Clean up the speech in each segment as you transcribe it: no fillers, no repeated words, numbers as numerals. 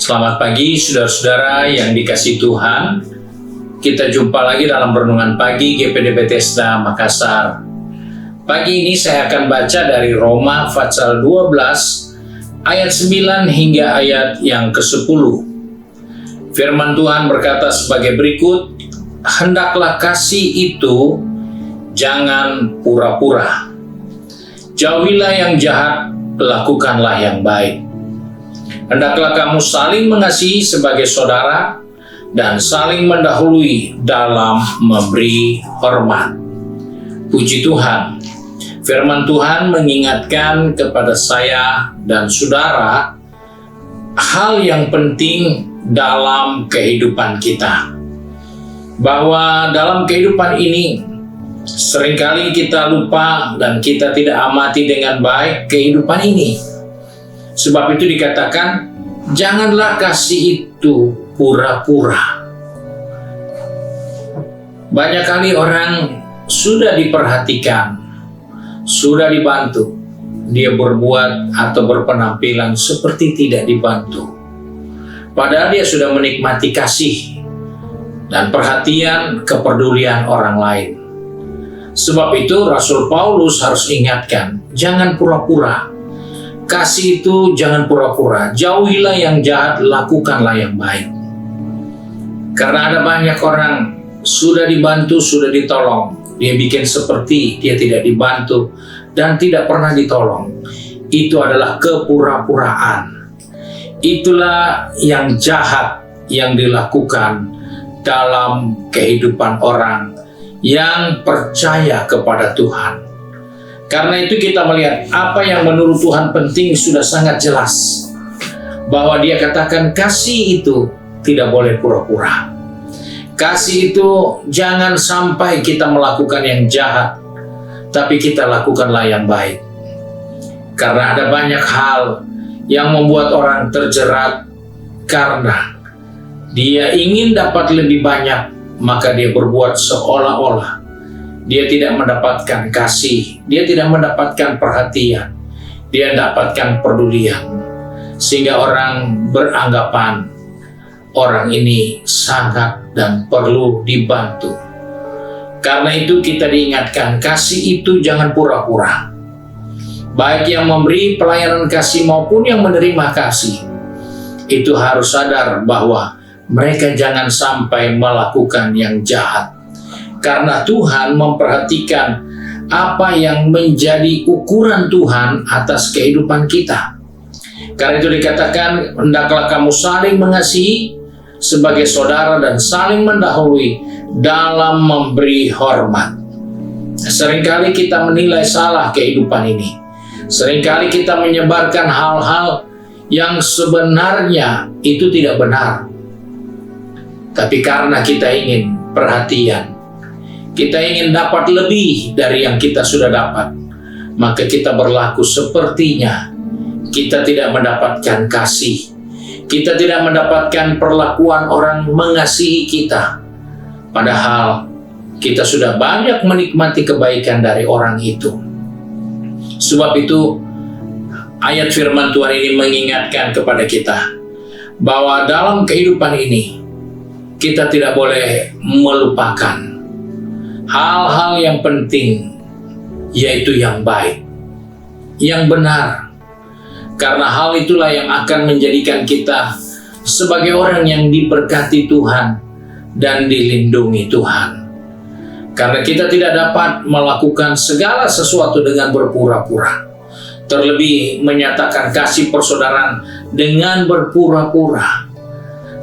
Selamat pagi saudara-saudara yang dikasihi Tuhan. Kita jumpa lagi dalam Renungan Pagi GPD Bethesda Makassar. Pagi ini saya akan baca dari Roma pasal 12 ayat 9 hingga ayat yang ke-10. Firman Tuhan berkata sebagai berikut, "Hendaklah kasih itu jangan pura-pura. Jauhilah yang jahat, lakukanlah yang baik. Hendaklah kamu saling mengasihi sebagai saudara dan saling mendahului dalam memberi hormat." Puji Tuhan, firman Tuhan mengingatkan kepada saya dan saudara hal yang penting dalam kehidupan kita. Bahwa dalam kehidupan ini seringkali kita lupa dan kita tidak amati dengan baik kehidupan ini. Sebab itu dikatakan, janganlah kasih itu pura-pura. Banyak kali orang sudah diperhatikan, sudah dibantu, dia berbuat atau berpenampilan seperti tidak dibantu. Padahal dia sudah menikmati kasih dan perhatian, kepedulian orang lain. Sebab itu Rasul Paulus harus ingatkan, jangan pura-pura. Kasih itu jangan pura-pura. Jauhilah yang jahat, lakukanlah yang baik. Karena ada banyak orang sudah dibantu, sudah ditolong. Dia bikin seperti dia tidak dibantu dan tidak pernah ditolong. Itu adalah kepura-puraan. Itulah yang jahat yang dilakukan dalam kehidupan orang yang percaya kepada Tuhan. Karena itu kita melihat apa yang menurut Tuhan penting sudah sangat jelas. Bahwa dia katakan kasih itu tidak boleh pura-pura. Kasih itu jangan sampai kita melakukan yang jahat, tapi kita lakukanlah yang baik. Karena ada banyak hal yang membuat orang terjerat karena dia ingin dapat lebih banyak, maka dia berbuat seolah-olah dia tidak mendapatkan kasih, dia tidak mendapatkan perhatian, dia mendapatkan pedulian. Sehingga orang beranggapan orang ini sangat dan perlu dibantu. Karena itu kita diingatkan, kasih itu jangan pura-pura. Baik yang memberi pelayanan kasih maupun yang menerima kasih, itu harus sadar bahwa mereka jangan sampai melakukan yang jahat. Karena Tuhan memperhatikan apa yang menjadi ukuran Tuhan atas kehidupan kita. Karena itu dikatakan, hendaklah kamu saling mengasihi sebagai saudara dan saling mendahului dalam memberi hormat. Seringkali kita menilai salah kehidupan ini. Seringkali kita menyebarkan hal-hal yang sebenarnya itu tidak benar. Tapi karena kita ingin perhatian, kita ingin dapat lebih dari yang kita sudah dapat, maka kita berlaku sepertinya kita tidak mendapatkan kasih. Kita tidak mendapatkan perlakuan orang mengasihi kita. Padahal kita sudah banyak menikmati kebaikan dari orang itu. Sebab itu ayat firman Tuhan ini mengingatkan kepada kita bahwa dalam kehidupan ini kita tidak boleh melupakan hal-hal yang penting, yaitu yang baik, yang benar. Karena hal itulah yang akan menjadikan kita sebagai orang yang diberkati Tuhan dan dilindungi Tuhan. Karena kita tidak dapat melakukan segala sesuatu dengan berpura-pura. Terlebih menyatakan kasih persaudaraan dengan berpura-pura.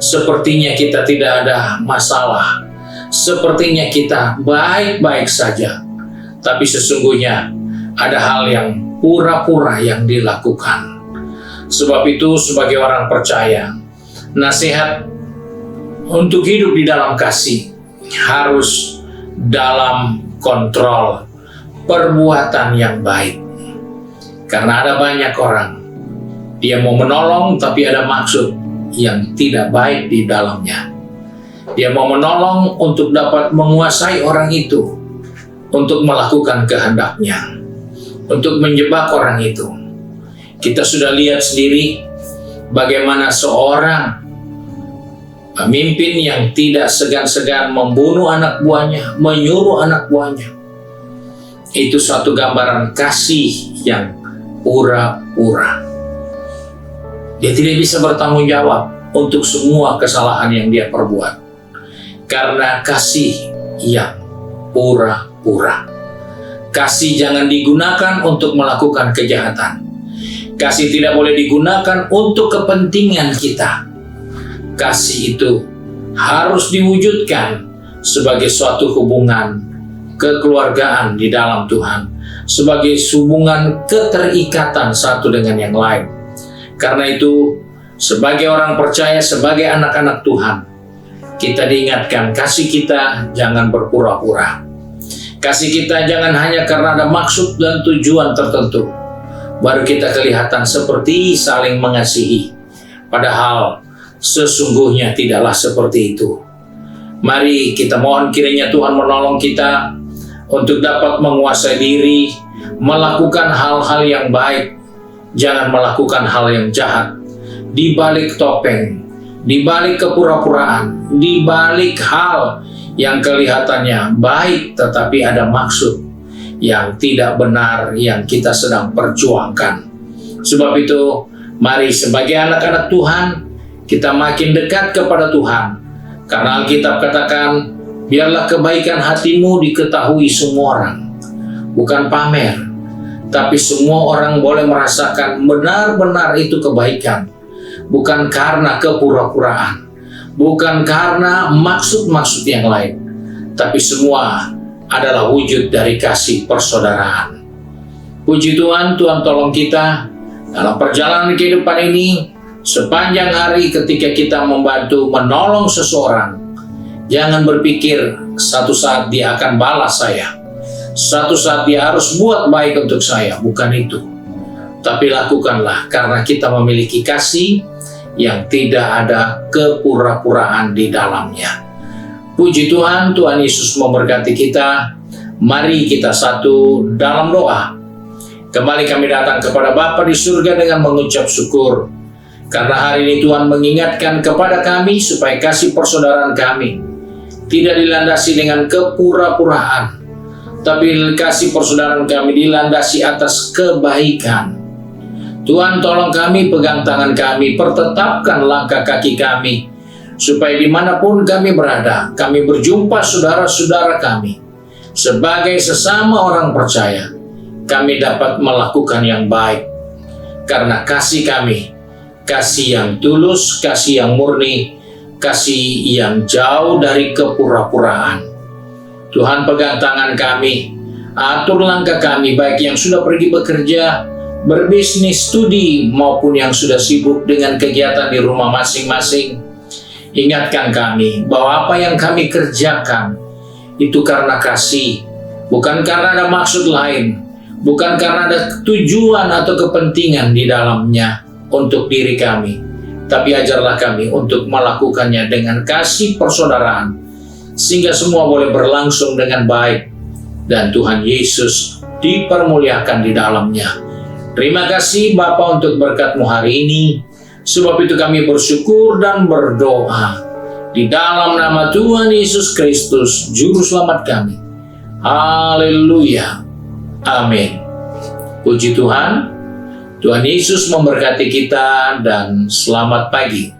Sepertinya kita tidak ada masalah. Sepertinya kita baik-baik saja. Tapi sesungguhnya ada hal yang pura-pura yang dilakukan. Sebab itu sebagai orang percaya, nasihat untuk hidup di dalam kasih harus dalam kontrol perbuatan yang baik. Karena ada banyak orang, dia mau menolong tapi ada maksud yang tidak baik di dalamnya. Dia mau menolong untuk dapat menguasai orang itu, untuk melakukan kehendaknya, untuk menjebak orang itu. Kita sudah lihat sendiri bagaimana seorang pemimpin yang tidak segan-segan membunuh anak buahnya, menyuruh anak buahnya. Itu suatu gambaran kasih yang pura-pura. Dia tidak bisa bertanggung jawab untuk semua kesalahan yang dia perbuat, karena kasih yang pura-pura. Kasih jangan digunakan untuk melakukan kejahatan. Kasih tidak boleh digunakan untuk kepentingan kita. Kasih itu harus diwujudkan sebagai suatu hubungan kekeluargaan di dalam Tuhan, sebagai hubungan keterikatan satu dengan yang lain. Karena itu, sebagai orang percaya, sebagai anak-anak Tuhan, kita diingatkan kasih kita jangan berpura-pura. Kasih kita jangan hanya karena ada maksud dan tujuan tertentu, baru kita kelihatan seperti saling mengasihi. Padahal sesungguhnya tidaklah seperti itu. Mari kita mohon kiranya Tuhan menolong kita untuk dapat menguasai diri, melakukan hal-hal yang baik, jangan melakukan hal yang jahat. Di balik topeng, di balik kepura-puraan, di balik hal yang kelihatannya baik tetapi ada maksud yang tidak benar yang kita sedang perjuangkan. Sebab itu, mari sebagai anak-anak Tuhan, kita makin dekat kepada Tuhan. Karena Alkitab katakan, biarlah kebaikan hatimu diketahui semua orang. Bukan pamer, tapi semua orang boleh merasakan benar-benar itu kebaikan. Bukan karena kepura-puraan, bukan karena maksud-maksud yang lain, tapi semua adalah wujud dari kasih persaudaraan. Puji Tuhan, Tuhan tolong kita dalam perjalanan kehidupan ini, sepanjang hari ketika kita membantu menolong seseorang, jangan berpikir satu saat dia akan balas saya, satu saat dia harus buat baik untuk saya. Bukan itu. Tapi lakukanlah karena kita memiliki kasih yang tidak ada kepura-puraan di dalamnya. Puji Tuhan, Tuhan Yesus memberkati kita. Mari kita satu dalam doa. Kembali kami datang kepada Bapa di surga dengan mengucap syukur. Karena hari ini Tuhan mengingatkan kepada kami supaya kasih persaudaraan kami tidak dilandasi dengan kepura-puraan, tapi kasih persaudaraan kami dilandasi atas kebaikan. Tuhan tolong kami, pegang tangan kami, pertetapkan langkah kaki kami, supaya dimanapun kami berada, kami berjumpa saudara-saudara kami, sebagai sesama orang percaya, kami dapat melakukan yang baik, karena kasih kami, kasih yang tulus, kasih yang murni, kasih yang jauh dari kepura-puraan. Tuhan pegang tangan kami, atur langkah kami, baik yang sudah pergi bekerja, berbisnis, studi, maupun yang sudah sibuk dengan kegiatan di rumah masing-masing. Ingatkan kami bahwa apa yang kami kerjakan itu karena kasih, bukan karena ada maksud lain, bukan karena ada tujuan atau kepentingan di dalamnya untuk diri kami, tapi ajarlah kami untuk melakukannya dengan kasih persaudaraan, sehingga semua boleh berlangsung dengan baik, dan Tuhan Yesus dipermuliakan di dalamnya. Terima kasih Bapa untuk berkat-Mu hari ini. Sebab itu kami bersyukur dan berdoa di dalam nama Tuhan Yesus Kristus, Juru Selamat kami. Haleluya. Amin. Puji Tuhan. Tuhan Yesus memberkati kita dan selamat pagi.